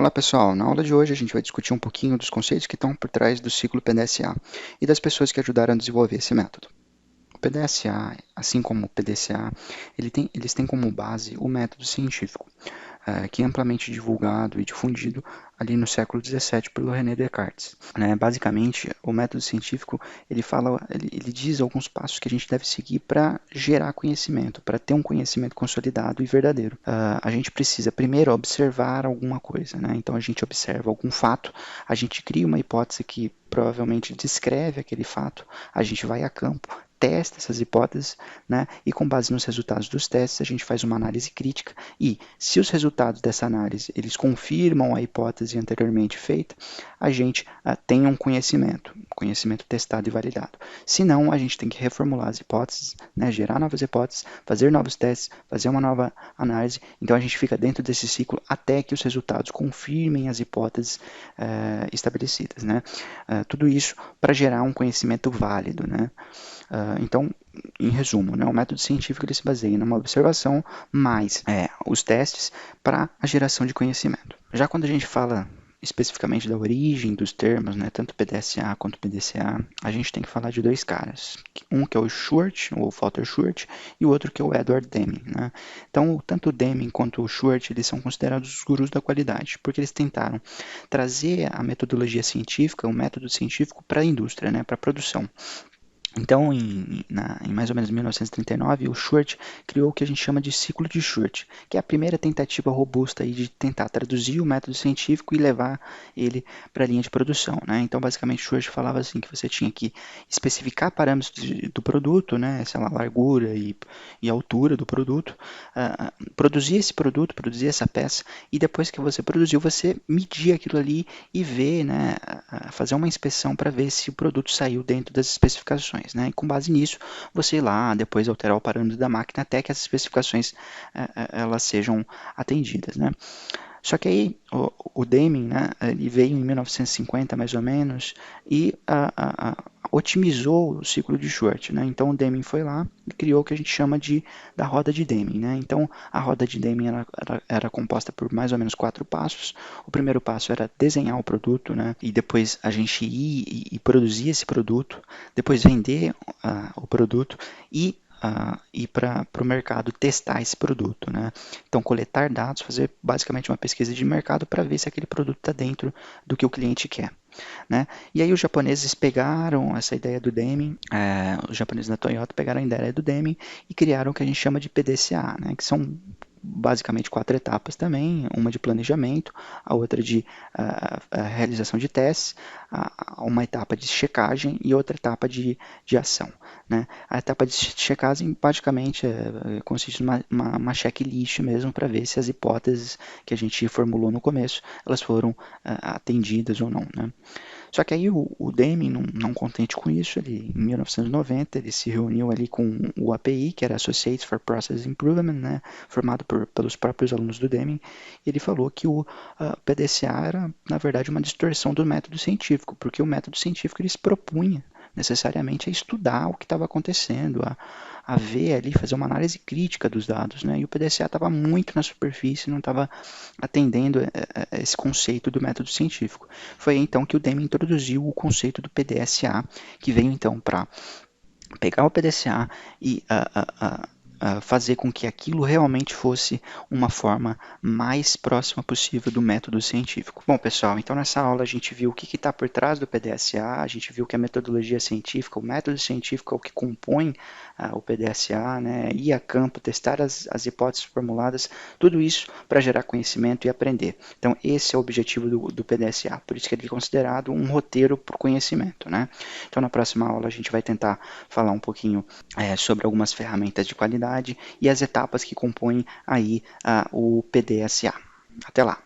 Olá pessoal, na aula de hoje a gente vai discutir um pouquinho dos conceitos que estão por trás do ciclo PDCA e das pessoas que ajudaram a desenvolver esse método. O PDCA, assim como o PDCA, eles têm como base o método científico, que é amplamente divulgado e difundido ali no século XVII pelo René Descartes. Basicamente, o método científico ele diz alguns passos que a gente deve seguir para gerar conhecimento, para ter um conhecimento consolidado e verdadeiro. A gente precisa primeiro observar alguma coisa, né? Então a gente observa algum fato, a gente cria uma hipótese que provavelmente descreve aquele fato, a gente vai a campo, testa essas hipóteses, né? E com base nos resultados dos testes a gente faz uma análise crítica e, se os resultados dessa análise eles confirmam a hipótese anteriormente feita, a gente tem um conhecimento testado e validado. Se não, a gente tem que reformular as hipóteses, né? Gerar novas hipóteses, fazer novos testes, fazer uma nova análise. Então a gente fica dentro desse ciclo até que os resultados confirmem as hipóteses estabelecidas, né? Tudo isso para gerar um conhecimento válido, né? Então, em resumo, né, o método científico ele se baseia numa observação mais os testes para a geração de conhecimento. Já quando a gente fala especificamente da origem dos termos, né, tanto PDSA quanto PDCA, a gente tem que falar de dois caras. Um que é o Schwartz, ou Walter Schwartz, e o outro que é o Edward Deming. Né? Então, tanto o Deming quanto o Schwartz, eles são considerados os gurus da qualidade, porque eles tentaram trazer a metodologia científica, o método científico para a indústria, né, para a produção. Então, em mais ou menos 1939, o Schwartz criou o que a gente chama de ciclo de Schwartz, que é a primeira tentativa robusta aí de tentar traduzir o método científico e levar ele para a linha de produção. Né? Então, basicamente, Schwartz falava assim que você tinha que especificar parâmetros do produto, né? Sei lá, largura e altura do produto, produzir esse produto, produzir essa peça, e depois que você produziu, você medir aquilo ali e ver, né? Fazer uma inspeção para ver se o produto saiu dentro das especificações. Né? E com base nisso, você ir lá, depois alterar o parâmetro da máquina até que as especificações elas sejam atendidas. Né? Só que aí o Deming, né, ele veio em 1950 mais ou menos e otimizou o ciclo de Schwartz. Né? Então o Deming foi lá e criou o que a gente chama da roda de Deming. Né? Então a roda de Deming era composta por mais ou menos 4 passos. O primeiro passo era desenhar o produto, né? E depois a gente ir e produzir esse produto, depois vender o produto e ir para o mercado testar esse produto. Né? Então, coletar dados, fazer basicamente uma pesquisa de mercado para ver se aquele produto está dentro do que o cliente quer. Né? E aí os japoneses pegaram essa ideia do Deming, os japoneses da Toyota pegaram a ideia do Deming e criaram o que a gente chama de PDCA, né? Que são basicamente 4 etapas também, uma de planejamento, a outra de realização de testes, uma etapa de checagem e outra etapa de ação. Né? A etapa de checagem basicamente consiste numa checklist mesmo para ver se as hipóteses que a gente formulou no começo elas foram atendidas ou não. Né? Só que aí o Deming, não contente com isso, em 1990, ele se reuniu ali com o API, que era Associates for Process Improvement, né, formado pelos próprios alunos do Deming, e ele falou que o PDCA era, na verdade, uma distorção do método científico, porque o método científico ele se propunha necessariamente a estudar o que estava acontecendo, a ver ali, fazer uma análise crítica dos dados, né? E o PDCA estava muito na superfície, não estava atendendo esse conceito do método científico. Foi então que o Deming introduziu o conceito do PDSA, que veio então para pegar o PDCA e fazer com que aquilo realmente fosse uma forma mais próxima possível do método científico. Bom, pessoal, então nessa aula a gente viu o que está por trás do PDSA, a gente viu que a metodologia científica, o método científico é o que compõe o PDSA, né, ir a campo, testar as hipóteses formuladas, tudo isso para gerar conhecimento e aprender. Então esse é o objetivo do PDSA, por isso que ele é considerado um roteiro para o conhecimento. Né? Então na próxima aula a gente vai tentar falar um pouquinho sobre algumas ferramentas de qualidade e as etapas que compõem aí o PDSA. Até lá!